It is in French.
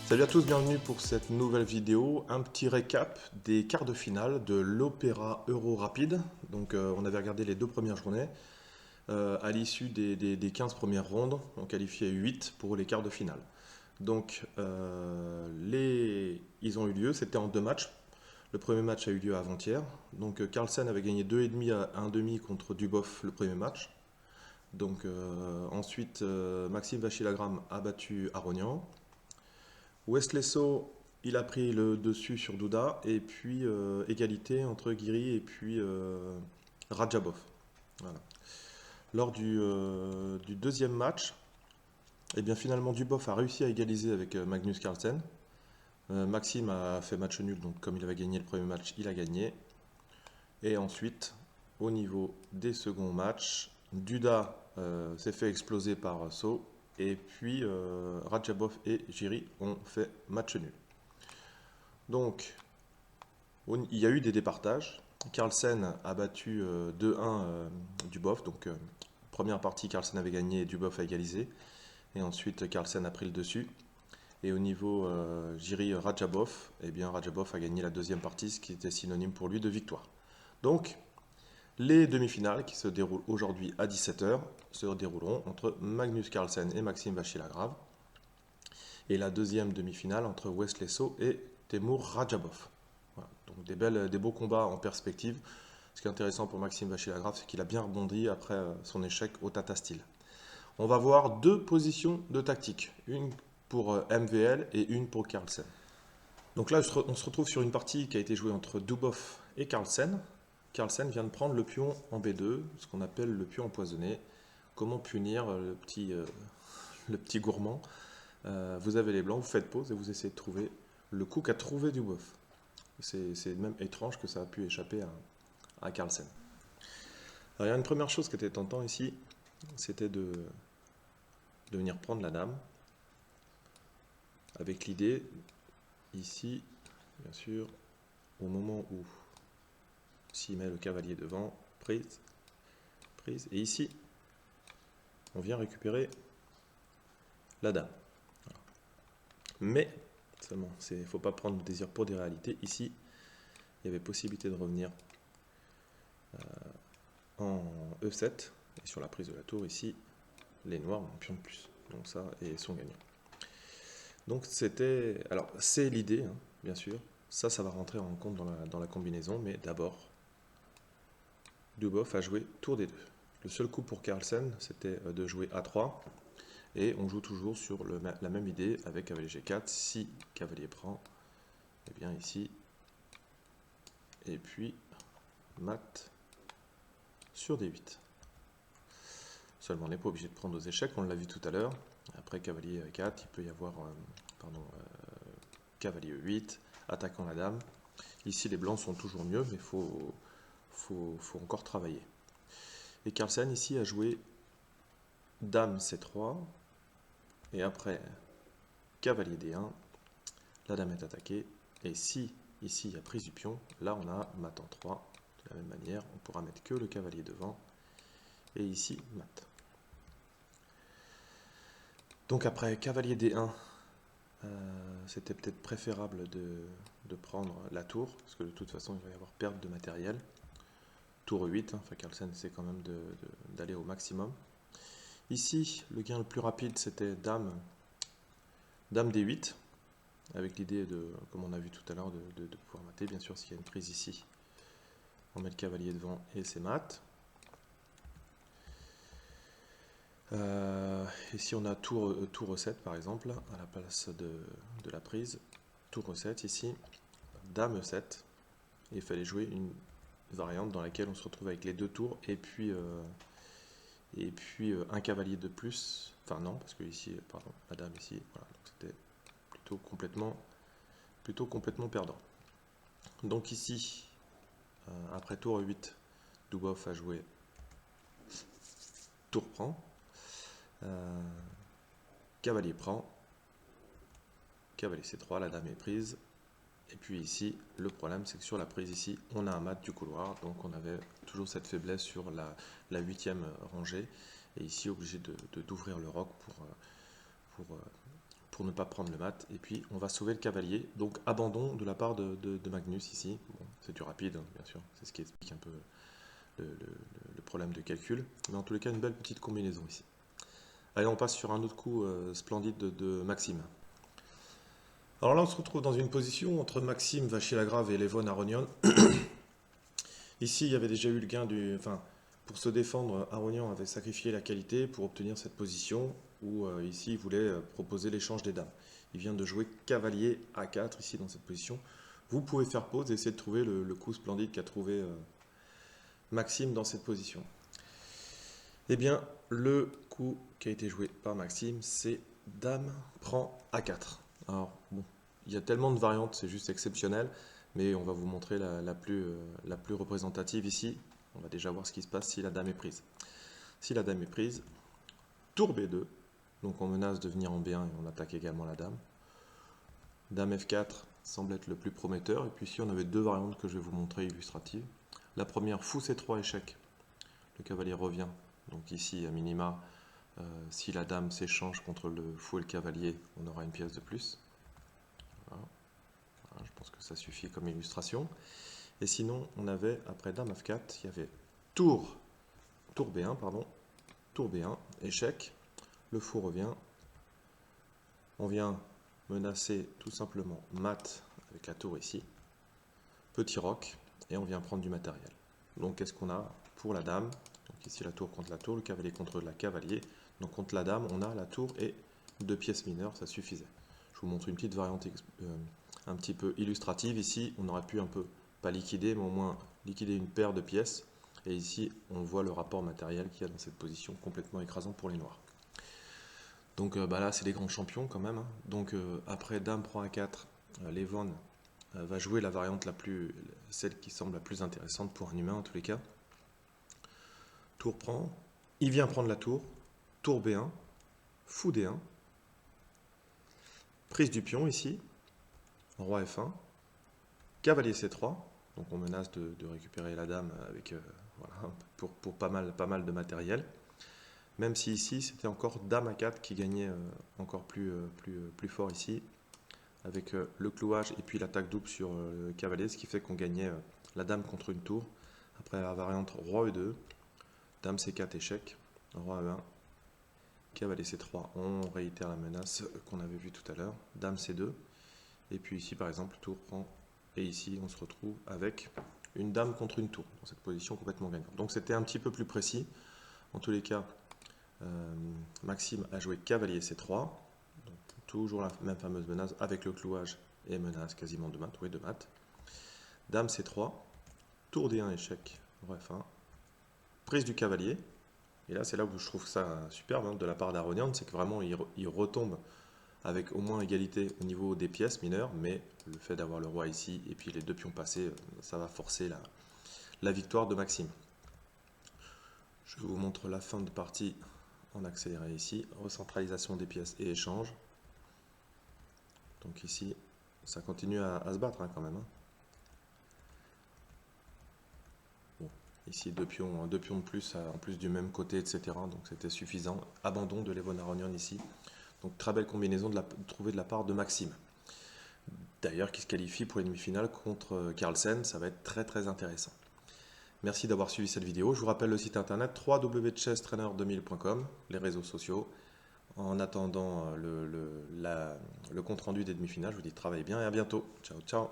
Salut à tous, bienvenue pour cette nouvelle vidéo. Un petit récap des quarts de finale de l'Opéra Euro Rapide. Donc on avait regardé les deux premières journées. À l'issue des 15 premières rondes, on qualifiait 8 pour les quarts de finale. Donc ils ont eu lieu, c'était en deux matchs. Le premier match a eu lieu avant-hier. Donc Carlsen avait gagné 2,5 à 1,5 contre Dubov le premier match. Donc ensuite Maxime Vachier-Lagrave a battu Aronian. Wesley So, il a pris le dessus sur Douda, et puis égalité entre Guiri et puis Radjabov. Voilà. Lors du deuxième match, eh bien finalement Dubov a réussi à égaliser avec Magnus Carlsen. Maxime a fait match nul, donc comme il avait gagné le premier match, il a gagné. Et ensuite, au niveau des seconds matchs, Duda s'est fait exploser par So, et puis Radjabov et Giri ont fait match nul. Donc, il y a eu des départages. Carlsen a battu 2-1 Dubov. Donc, première partie, Carlsen avait gagné et Dubov a égalisé. Et ensuite, Carlsen a pris le dessus. Et au niveau Giri Radjabov, eh bien, Radjabov a gagné la deuxième partie, ce qui était synonyme pour lui de victoire. Donc, les demi-finales qui se déroulent aujourd'hui à 17h se dérouleront entre Magnus Carlsen et Maxime Vachier-Lagrave. Et la deuxième demi-finale entre Wesley So et Temur Radjabov. Voilà. Donc des beaux combats en perspective. Ce qui est intéressant pour Maxime Vachier-Lagrave, c'est qu'il a bien rebondi après son échec au Tata Steel. On va voir deux positions de tactique. Une pour MVL et une pour Carlsen. Donc là, on se retrouve sur une partie qui a été jouée entre Dubov et Carlsen. Carlsen vient de prendre le pion en B2, ce qu'on appelle le pion empoisonné. Comment punir le petit gourmand? Vous avez les blancs, vous faites pause et vous essayez de trouver le coup qu'a trouvé Dubov. C'est même étrange que ça a pu échapper à Carlsen. Alors, il y a une première chose qui était tentant ici, c'était de venir prendre la dame, avec l'idée, ici, bien sûr, au moment où s'il met le cavalier devant, prise, et ici, on vient récupérer la dame. Voilà. Mais, seulement, il ne faut pas prendre le désir pour des réalités. Ici, il y avait possibilité de revenir en E7, et sur la prise de la tour, ici, les noirs ont un pion de plus. Donc ça, et sont gagnants. Donc c'était... Alors, c'est l'idée, hein, bien sûr. Ça va rentrer en compte dans la combinaison, mais d'abord, Dubov a joué tour des deux. Le seul coup pour Carlsen, c'était de jouer A3, et on joue toujours sur la même idée avec cavalier G4. Si cavalier prend, et bien ici, et puis mat sur D8. Seulement, on n'est pas obligé de prendre aux échecs, on l'a vu tout à l'heure. Après cavalier 4, il peut y avoir cavalier 8, attaquant la dame. Ici, les blancs sont toujours mieux, mais il faut encore travailler. Et Carlsen, ici, a joué dame C3, et après cavalier D1, la dame est attaquée, et si ici il y a prise du pion, là on a mat en 3, de la même manière, on pourra mettre que le cavalier devant, et ici mat. Donc après cavalier D1, c'était peut-être préférable de prendre la tour, parce que de toute façon il va y avoir perte de matériel. Tour 8, hein, Carlsen essaie quand même d'aller au maximum. Ici, le gain le plus rapide c'était dame D8, avec l'idée de, comme on a vu tout à l'heure, de pouvoir mater. Bien sûr, s'il y a une prise ici, on met le cavalier devant et c'est mat. Ici on a tour E7 par exemple, à la place de la prise. Tour E7 ici, dame E7, et il fallait jouer une variante dans laquelle on se retrouve avec les deux tours et puis un cavalier de plus. Enfin non, parce que ici, pardon, la dame ici, voilà, donc c'était plutôt complètement perdant. Donc ici, après tour E8, Dubov a joué tour prend. Cavalier prend, cavalier C3, la dame est prise, et puis ici, le problème c'est que sur la prise ici, on a un mat du couloir, donc on avait toujours cette faiblesse sur la 8e rangée, et ici obligé d'ouvrir le roc pour pour ne pas prendre le mat. Et puis on va sauver le cavalier. Donc abandon de la part de Magnus ici. Bon, c'est du rapide, hein, bien sûr. C'est ce qui explique un peu le problème de calcul. Mais en tous les cas, une belle petite combinaison ici. Allez, on passe sur un autre coup splendide de Maxime. Alors là, on se retrouve dans une position entre Maxime Vachier-Lagrave et Levon Aronian. Ici, il y avait déjà eu le gain du... Enfin, pour se défendre, Aronian avait sacrifié la qualité pour obtenir cette position où ici, il voulait proposer l'échange des dames. Il vient de jouer cavalier A4 ici dans cette position. Vous pouvez faire pause et essayer de trouver le coup splendide qu'a trouvé Maxime dans cette position. Eh bien, le coup qui a été joué par Maxime, c'est Dame prend A4. Alors, bon, il y a tellement de variantes, c'est juste exceptionnel, mais on va vous montrer la plus représentative ici. On va déjà voir ce qui se passe si la Dame est prise. Si la Dame est prise, tour B2, donc on menace de venir en B1 et on attaque également la Dame. Dame F4 semble être le plus prometteur, et puis ici on avait deux variantes que je vais vous montrer illustratives. La première, fou C3 échec, le cavalier revient. Donc ici, à minima, si la dame s'échange contre le fou et le cavalier, on aura une pièce de plus. Voilà. Voilà, je pense que ça suffit comme illustration. Et sinon, on avait, après dame F4, il y avait tour B1, pardon, tour B1, échec, le fou revient. On vient menacer tout simplement mat avec la tour ici, petit roc, et on vient prendre du matériel. Donc qu'est-ce qu'on a pour la dame? Donc ici la tour contre la tour, le cavalier contre la cavalier. Donc contre la dame, on a la tour et deux pièces mineures, ça suffisait. Je vous montre une petite variante un petit peu illustrative. Ici, on aurait pu un peu, pas liquider, mais au moins liquider une paire de pièces. Et ici, on voit le rapport matériel qu'il y a dans cette position, complètement écrasant pour les noirs. Donc là, c'est les grands champions quand même. Hein. Donc après dame prend A4, Levon va jouer la variante celle qui semble la plus intéressante pour un humain en tous les cas. Tour prend, il vient prendre la tour, tour B1, fou D1, prise du pion ici, roi F1, cavalier C3, donc on menace de récupérer la dame avec, voilà, pour pas mal de matériel, même si ici c'était encore dame A4 qui gagnait encore plus fort ici, avec le clouage et puis l'attaque double sur le cavalier, ce qui fait qu'on gagnait la dame contre une tour. Après la variante roi E2, dame C4 échec, roi E1, cavalier C3, on réitère la menace qu'on avait vue tout à l'heure, dame C2, et puis ici par exemple tour prend, et ici on se retrouve avec une dame contre une tour, dans cette position complètement gagnante. Donc c'était un petit peu plus précis, en tous les cas Maxime a joué cavalier C3, donc toujours la même fameuse menace avec le clouage et menace quasiment de mat, oui de mat, dame C3, tour D1 échec, roi F1, prise du cavalier, et là c'est là où je trouve ça superbe hein, de la part d'Aronian, c'est que vraiment il retombe avec au moins égalité au niveau des pièces mineures, mais le fait d'avoir le roi ici et puis les deux pions passés, ça va forcer la victoire de Maxime. Je vous montre la fin de partie en accéléré ici, recentralisation des pièces et échange. Donc ici, ça continue à se battre hein, quand même. Hein. Ici, deux pions de plus, en plus du même côté, etc. Donc c'était suffisant. Abandon de Levon Aronian ici. Donc très belle combinaison trouvée de la part de Maxime. D'ailleurs, qui se qualifie pour les demi-finales contre Carlsen. Ça va être très intéressant. Merci d'avoir suivi cette vidéo. Je vous rappelle le site internet www.chesstrainer2000.com, les réseaux sociaux. En attendant le compte rendu des demi-finales, je vous dis travaillez bien et à bientôt. Ciao, ciao.